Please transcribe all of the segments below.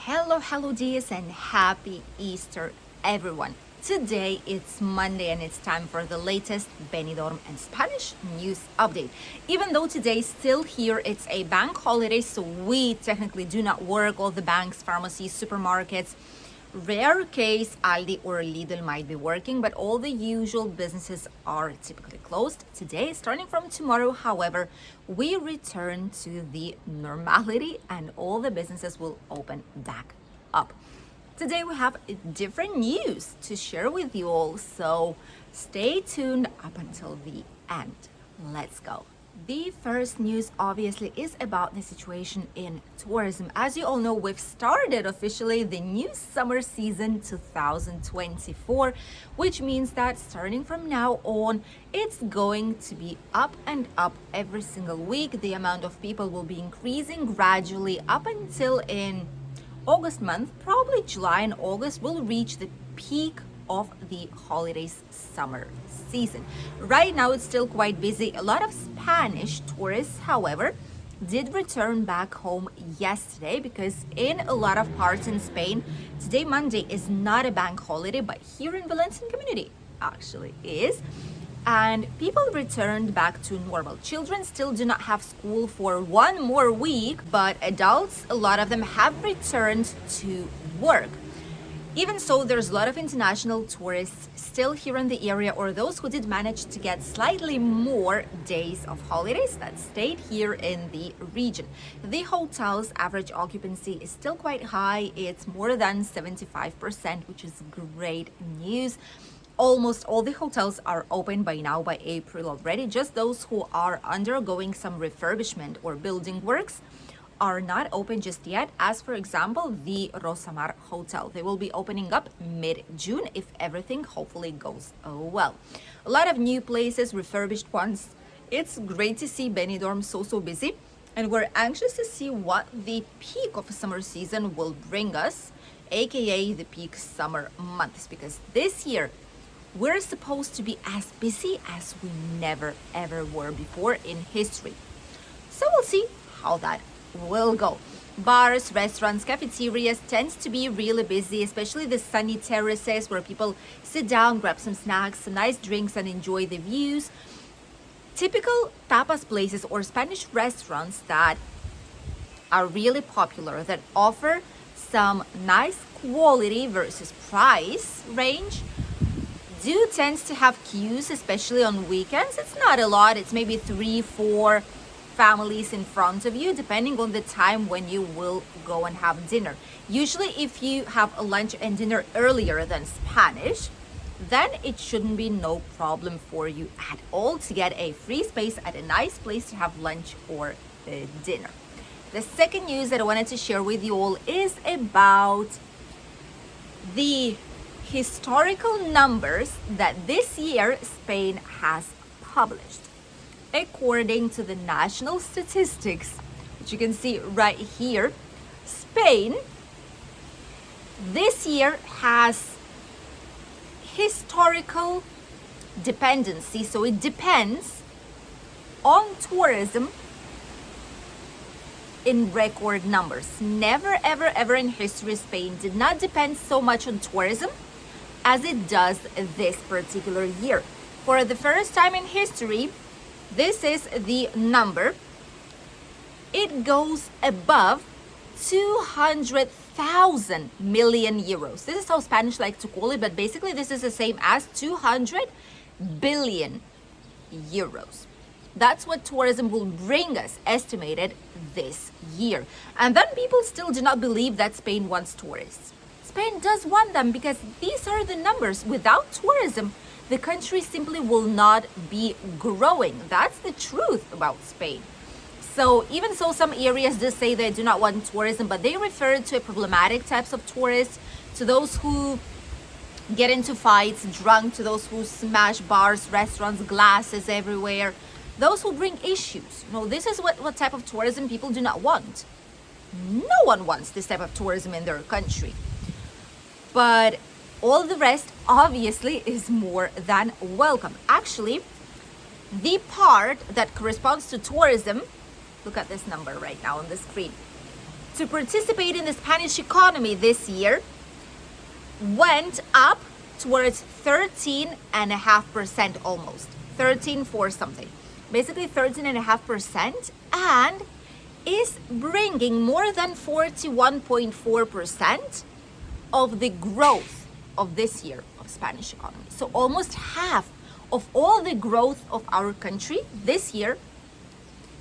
Hello dears, and happy Easter, everyone. Today it's Monday and it's time for the latest Benidorm and Spanish news update. Even though today still here, it's a bank holiday, so we technically do not work. All the banks, pharmacies, supermarkets, rare case Aldi or Lidl might be working, but all the usual businesses are typically closed today. Starting from tomorrow, however, we return to the normality and all the businesses will open back up. Today we have different news to share with you all, so stay tuned up until the end. Let's go. The first news obviously is about the situation in tourism. As you all know, we've started officially the new summer season 2024, which means that starting from now on, it's going to be up and up every single week. The amount of people will be increasing gradually up until in August month, probably July and August will reach the peak of the holidays summer season. Right now it's still quite busy. A lot of Spanish tourists, however, did return back home yesterday because in a lot of parts in Spain, today Monday is not a bank holiday, but here in Valencian community actually is. And people returned back to normal. Children still do not have school for one more week, but adults, a lot of them have returned to work. Even so, there's a lot of international tourists still here in the area, or those who did manage to get slightly more days of holidays that stayed here in the region. The hotel's average occupancy is still quite high. It's more than 75%, which is great news. Almost all the hotels are open by now, by April already. Just those who are undergoing some refurbishment or building works are not open just yet. As for example, the Rosamar Hotel, they will be opening up mid-June if everything hopefully goes well. A lot of new places, refurbished ones. It's great to see Benidorm so busy, and we're anxious to see what the peak of summer season will bring us, aka the peak summer months, because this year we're supposed to be as busy as we never ever were before in history. So we'll see how that will go. Bars, restaurants, cafeterias tends to be really busy, especially the sunny terraces where people sit down, grab some snacks, some nice drinks and enjoy the views. Typical tapas places or Spanish restaurants that are really popular, that offer some nice quality versus price range, do tends to have queues, especially on weekends. It's not a lot, it's maybe 3-4 families in front of you, depending on the time when you will go and have dinner. Usually if you have a lunch and dinner earlier than Spanish, then it shouldn't be no problem for you at all to get a free space at a nice place to have lunch or dinner. The second news that I wanted to share with you all is about the historical numbers that this year Spain has published. According to the national statistics, which you can see right here, Spain this year has historical dependency, so it depends on tourism in record numbers. Never ever in history Spain did not depend so much on tourism as it does this particular year. For the first time in history, this is the number. It goes above 200,000 million euros. This is how Spanish like to call it, but basically this is the same as 200 billion euros. That's what tourism will bring us, estimated this year. And then people still do not believe that Spain wants tourists. Spain does want them because these are the numbers. Without tourism, the country simply will not be growing. That's the truth about Spain. So even so, some areas do say they do not want tourism, but they refer to problematic types of tourists, to those who get into fights, drunk, to those who smash bars, restaurants, glasses everywhere, those who bring issues. This is what type of tourism people do not want. No one wants this type of tourism in their country. But all the rest obviously is more than welcome. Actually, the part that corresponds to tourism, look at this number right now on the screen, to participate in the Spanish economy this year went up towards 13.5%, almost 13 for something, basically 13.5%, and is bringing more than 41.4% of the growth of this year of Spanish economy. So almost half of all the growth of our country this year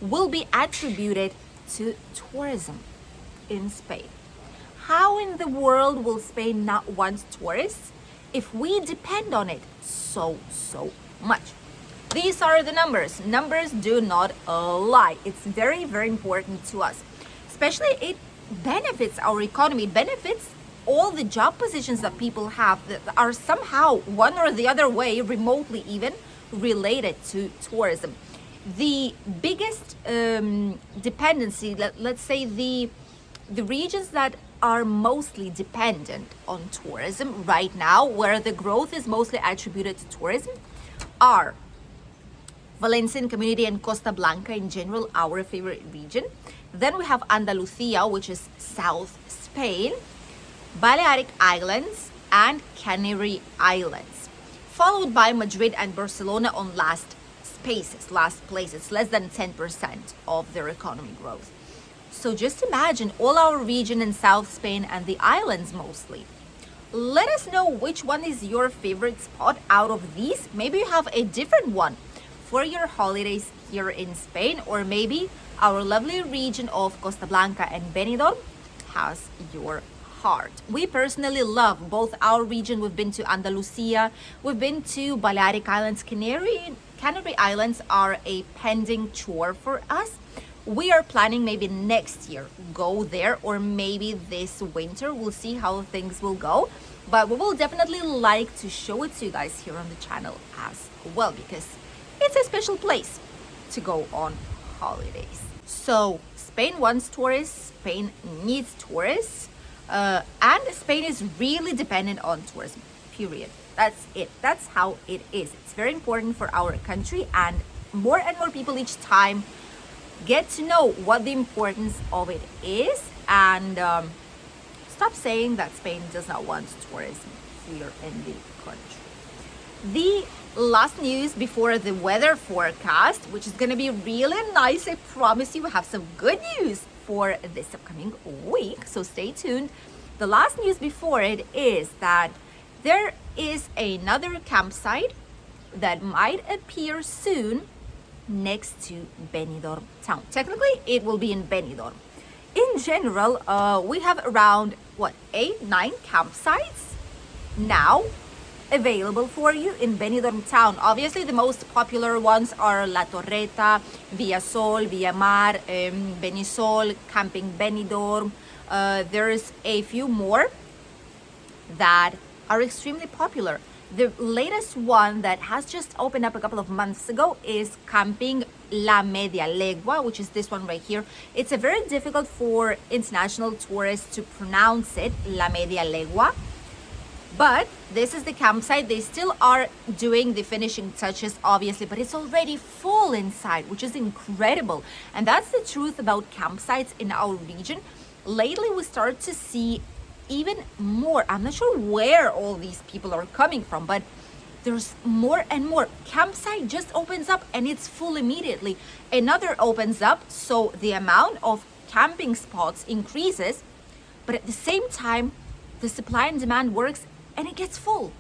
will be attributed to tourism in Spain. How in the world will Spain not want tourists if we depend on it so much? These are the numbers. Numbers do not lie. It's very, very important to us. Especially it benefits our economy, benefits all the job positions that people have that are somehow one or the other way, remotely even, related to tourism. The biggest dependency, let's say the regions that are mostly dependent on tourism right now, where the growth is mostly attributed to tourism, are Valencian community and Costa Blanca in general, our favorite region. Then we have Andalusia, which is South Spain, Balearic Islands, and Canary Islands, followed by Madrid and Barcelona on last places, less than 10% of their economy growth. So just imagine all our region in South Spain and the islands mostly. Let us know which one is your favorite spot out of these. Maybe you have a different one for your holidays here in Spain, or maybe our lovely region of Costa Blanca and Benidorm has your heart. We personally love both our region. We've been to Andalusia, we've been to Balearic Islands. Canary Islands are a pending chore for us. We are planning maybe next year go there, or maybe this winter. We'll see how things will go, but we will definitely like to show it to you guys here on the channel as well, because it's a special place to go on holidays. So Spain wants tourists, Spain needs tourists, and Spain is really dependent on tourism, period. That's it. That's how it is. It's very important for our country, and more people each time get to know what the importance of it is, and stop saying that Spain does not want tourism here in the country. The last news before the weather forecast, which is going to be really nice. I promise you we have some good news for this upcoming week, so stay tuned. The last news before it is that there is another campsite that might appear soon next to Benidorm town. Technically, it will be in Benidorm. In general, we have around 8-9 campsites now available for you in Benidorm town. Obviously, the most popular ones are La Torreta, Villa Sol, Villa Mar, Benisol, Camping Benidorm. There's a few more that are extremely popular. The latest one that has just opened up a couple of months ago is Camping La Media Legua, which is this one right here. It's a very difficult for international tourists to pronounce it, La Media Legua. But this is the campsite. They still are doing the finishing touches, obviously, but it's already full inside, which is incredible. And that's the truth about campsites in our region. Lately, we start to see even more. I'm not sure where all these people are coming from, but there's more and more. Campsite just opens up and it's full immediately. Another opens up, so the amount of camping spots increases, but at the same time, the supply and demand works and it gets full.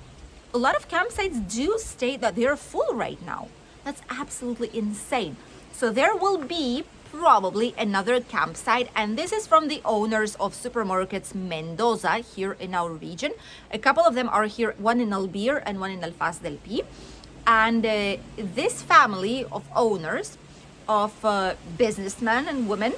A lot of campsites do state that they're full right now. That's absolutely insane. So there will be probably another campsite, and this is from the owners of Supermarkets Mendoza here in our region. A couple of them are here, one in Albir and one in Alfaz del Pi. And this family of owners, of businessmen and women,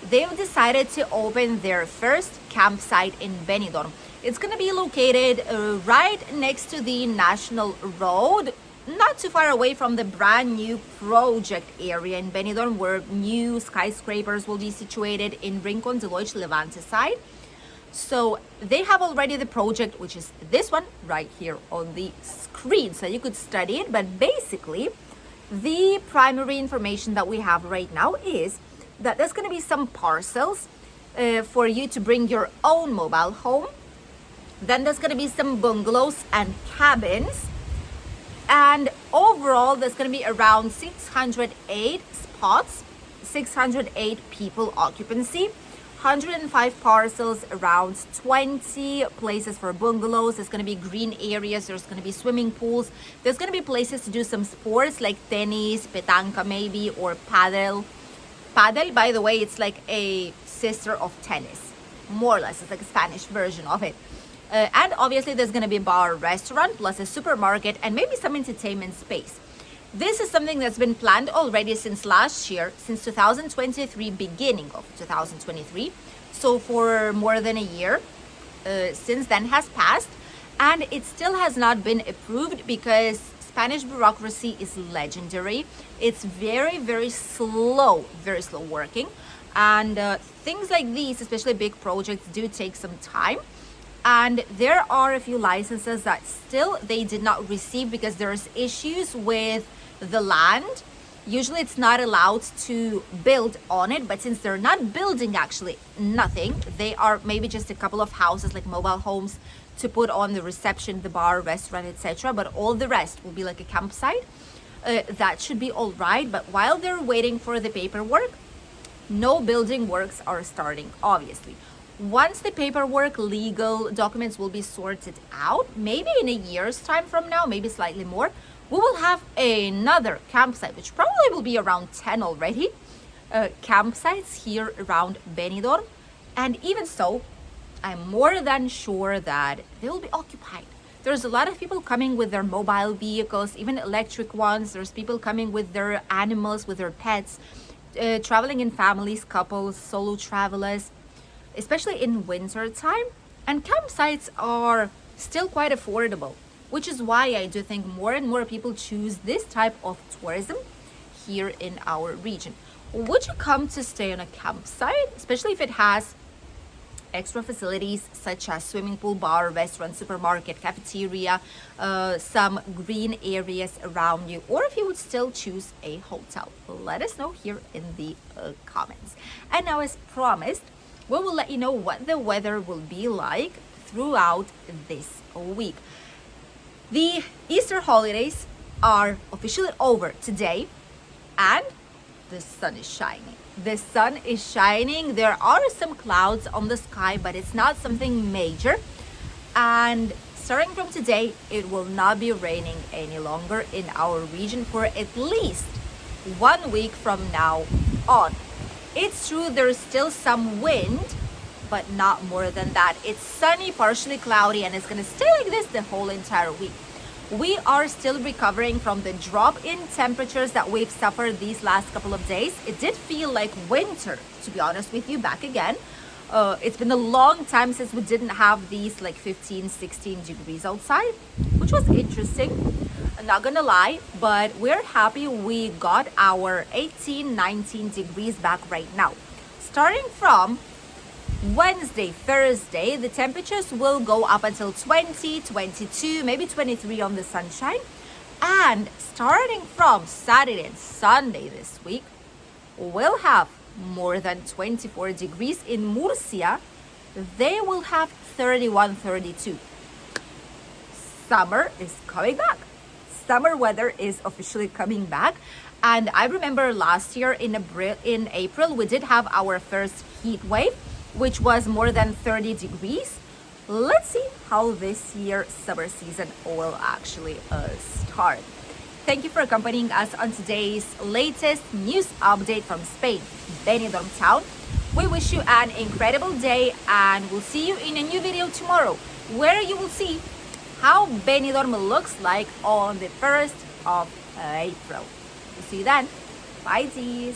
they've decided to open their first campsite in Benidorm. It's going to be located right next to the National Road, not too far away from the brand new project area in Benidorm, where new skyscrapers will be situated in Rincon de Loix Levante side. So they have already the project, which is this one right here on the screen, so you could study it. But basically, the primary information that we have right now is that there's going to be some parcels for you to bring your own mobile home. Then there's going to be some bungalows and cabins. And overall, there's going to be around 608 spots, 608 people occupancy, 105 parcels, around 20 places for bungalows. There's going to be green areas. There's going to be swimming pools. There's going to be places to do some sports like tennis, petanca maybe, or paddle. Paddle, by the way, it's like a sister of tennis, more or less. It's like a Spanish version of it. And obviously there's going to be a bar, restaurant, plus a supermarket, and maybe some entertainment space. This is something that's been planned already since last year, since 2023, beginning of 2023. So for more than a year since then has passed, and it still has not been approved because Spanish bureaucracy is legendary. It's very slow working, and things like these, especially big projects, do take some time. And there are a few licenses that still they did not receive because there's issues with the land. Usually it's not allowed to build on it, but since they're not building actually nothing, they are maybe just a couple of houses like mobile homes to put on the reception, the bar, restaurant, etc. But all the rest will be like a campsite. That should be all right. But while they're waiting for the paperwork, no building works are starting, obviously. Once the paperwork, legal documents will be sorted out, maybe in a year's time from now, maybe slightly more, we will have another campsite, which probably will be around 10 already, campsites here around Benidorm. And even so, I'm more than sure that they will be occupied. There's a lot of people coming with their mobile vehicles, even electric ones. There's people coming with their animals, with their pets, traveling in families, couples, solo travelers, especially in winter time. And campsites are still quite affordable, which is why I do think more and more people choose this type of tourism here in our region. Would you come to stay on a campsite, especially if it has extra facilities such as swimming pool, bar, restaurant, supermarket, cafeteria, some green areas around you, or if you would still choose a hotel? Let us know here in the comments. And now, as promised, we will let you know what the weather will be like throughout this week. The Easter holidays are officially over today, and the sun is shining. The sun is shining. There are some clouds on the sky, but it's not something major. And starting from today, it will not be raining any longer in our region for at least 1 week from now on. It's true there's still some wind, but not more than that. It's sunny, partially cloudy, and it's going to stay like this the whole entire week. We are still recovering from the drop in temperatures that we've suffered these last couple of days. It did feel like winter, to be honest with you, back again. It's been a long time since we didn't have these like 15, 16 degrees outside, which was interesting. I'm not gonna lie, but we're happy we got our 18, 19 degrees back right now. Starting from Wednesday, Thursday, the temperatures will go up until 20, 22, maybe 23 on the sunshine. And starting from Saturday and Sunday this week, we'll have more than 24 degrees. In Murcia, they will have 31, 32. Summer is coming back. Summer weather is officially coming back. And I remember last year in April, we did have our first heat wave, which was more than 30 degrees. Let's see how this year summer season will actually start. Thank you for accompanying us on today's latest news update from Spain, Benidorm town. We wish you an incredible day, and we'll see you in a new video tomorrow, where you will see how Benidorm looks like on the 1st of April. We'll see you then. Bye, teas.